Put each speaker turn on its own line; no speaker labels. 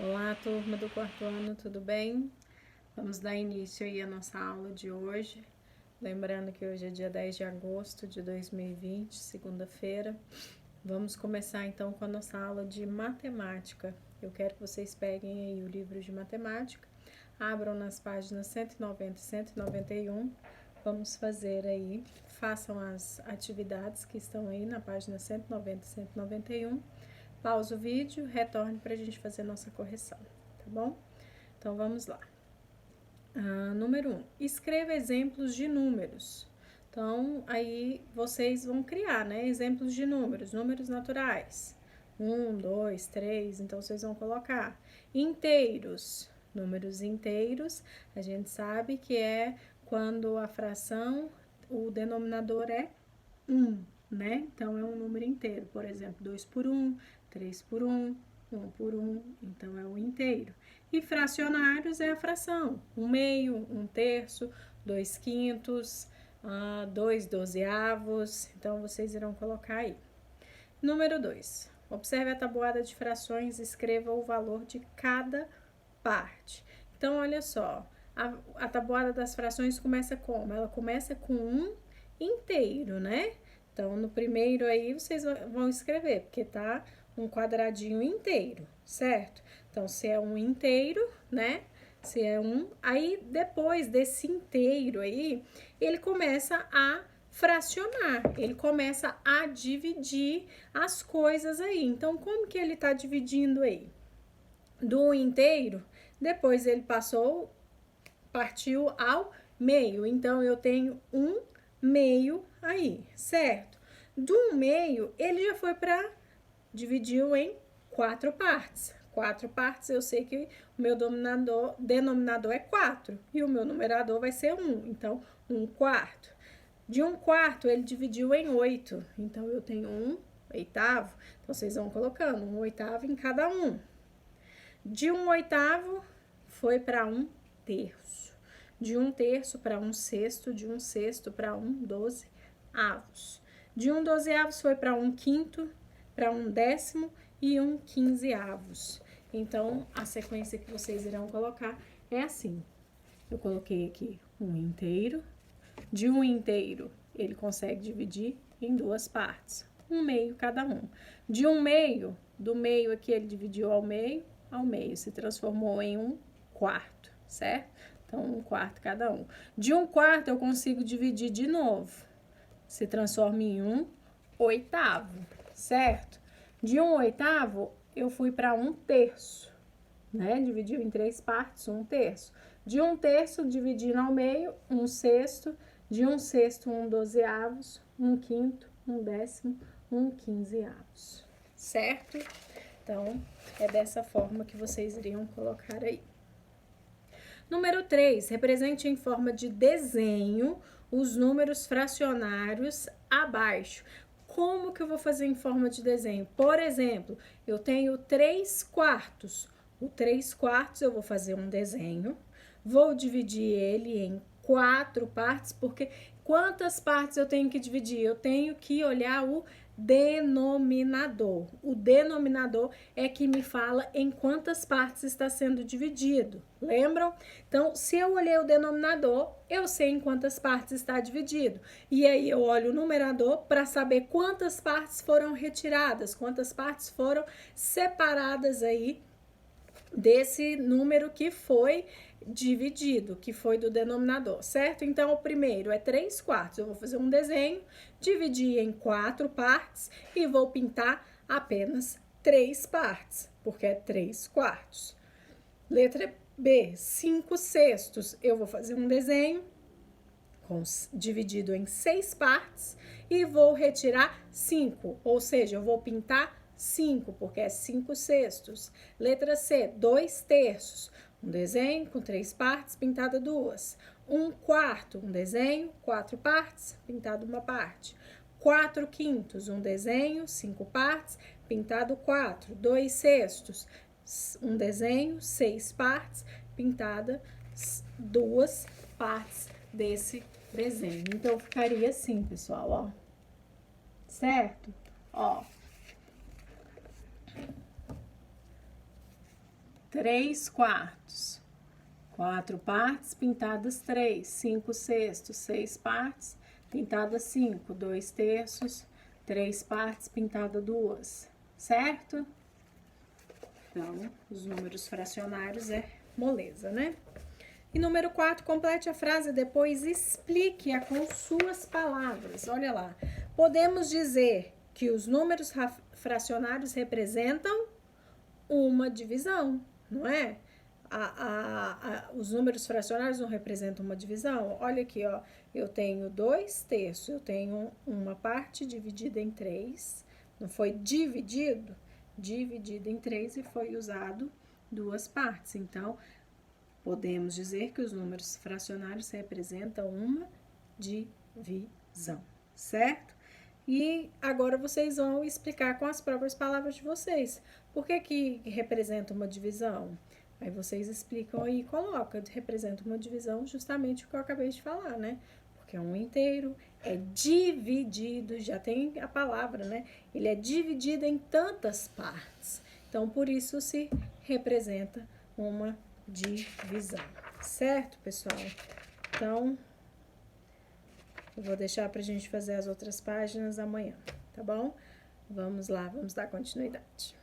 Olá, turma do quarto ano, tudo bem? Vamos dar início aí à nossa aula de hoje. Lembrando que hoje é dia 10 de agosto de 2020, segunda-feira. Vamos começar então com a nossa aula de matemática. Eu quero que vocês peguem aí o livro de matemática, abram nas páginas 190 e 191. Vamos fazer aí, façam as atividades que estão aí na página 190 e 191. Pausa o vídeo, retorne para a gente fazer nossa correção, tá bom? Então, vamos lá. Número 1. Escreva exemplos de números. Então, aí vocês vão criar, né? Exemplos de números naturais. 1, 2, 3, então vocês vão colocar. Inteiros. Números inteiros, a gente sabe que é quando a fração, o denominador é 1, né? Então, é um número inteiro. Por exemplo, 2 por 1, 3 por 1, 1 por 1, então é o inteiro. E fracionários é a fração, 1/2, 1/3, 2/5, 2 dozeavos, então vocês irão colocar aí. Número 2, observe a tabuada de frações, escreva o valor de cada parte. Então, olha só, a tabuada das frações começa como? Ela começa com um inteiro, né? Então, no primeiro aí, vocês vão escrever, porque tá um quadradinho inteiro, certo? Então, se é um inteiro, né? Se é um, aí depois desse inteiro aí, ele começa a fracionar, ele começa a dividir as coisas aí. Então, como que ele tá dividindo aí? Do inteiro, depois ele partiu ao meio. Então, eu tenho 1/2 aí, certo? Do 1/2, ele já foi para dividiu em 4 partes. 4 partes, eu sei que o meu denominador é 4 e o meu numerador vai ser 1. Então, 1/4. De 1/4, ele dividiu em 8. Então, eu tenho 1/8. Então, vocês vão colocando 1/8 em cada um. De 1/8 foi para 1/3. De 1/3 para 1/6, de 1/6 para 1/12. De 1/12 foi para 1/5, para 1/10 e 1/15. Então, a sequência que vocês irão colocar é assim. Eu coloquei aqui um inteiro. De um inteiro, ele consegue dividir em 2 partes. 1/2 cada um. De 1/2, do meio aqui ele dividiu ao meio, se transformou em 1/4, certo? Então, 1/4 cada um. De 1/4 eu consigo dividir de novo. Se transforma em 1/8, certo? De 1/8 eu fui para 1/3, né? Dividiu em 3 partes, 1/3. De 1/3 dividindo ao meio, 1/6. De 1/6, 1/12, 1/5, 1/10, 1/15, certo? Então, é dessa forma que vocês iriam colocar aí. Número 3, represente em forma de desenho os números fracionários abaixo. Como que eu vou fazer em forma de desenho? Por exemplo, eu tenho 3/4. O 3/4 eu vou fazer um desenho, vou dividir ele em 4 partes, porque quantas partes eu tenho que dividir? Eu tenho que olhar o denominador. O denominador é que me fala em quantas partes está sendo dividido. Lembram? Então, se eu olhei o denominador, eu sei em quantas partes está dividido. E aí eu olho o numerador para saber quantas partes foram retiradas, quantas partes foram separadas aí desse número que foi dividido, que foi do denominador, certo? Então, o primeiro é 3/4. Eu vou fazer um desenho, dividir em 4 partes e vou pintar apenas 3 partes, porque é 3/4. Letra B, 5/6. Eu vou fazer um desenho dividido em 6 partes e vou retirar 5, ou seja, eu vou pintar 5, porque é 5/6. Letra C, 2/3. Um desenho com 3 partes, pintada 2. 1/4, um desenho, 4 partes, pintado uma parte. 4/5, um desenho, 5 partes, pintado 4. 2/6, um desenho, 6 partes, pintada 2 partes desse desenho. Então, ficaria assim, pessoal, ó. Certo? Ó. 3/4. 4 partes, pintadas 3. 5/6, 6 partes, pintadas 5. 2/3, 3 partes, pintada 2. Certo? Então, os números fracionários é moleza, né? E número 4, complete a frase, depois explique-a com suas palavras. Olha lá. Podemos dizer que os números fracionários representam uma divisão, não é? Os números fracionários não representam uma divisão. Olha aqui, ó. Eu tenho 2/3, eu tenho uma parte dividida em 3. Não foi dividido? Dividido em 3 e foi usado 2 partes. Então, podemos dizer que os números fracionários representam uma divisão, certo? E agora vocês vão explicar com as próprias palavras de vocês. Por que representa uma divisão? Aí vocês explicam aí e colocam. Representa uma divisão justamente o que eu acabei de falar, né? Porque é um inteiro, é dividido, já tem a palavra, né? Ele é dividido em tantas partes. Então, por isso se representa uma divisão. Certo, pessoal? Então, eu vou deixar pra gente fazer as outras páginas amanhã, tá bom? Vamos lá, vamos dar continuidade.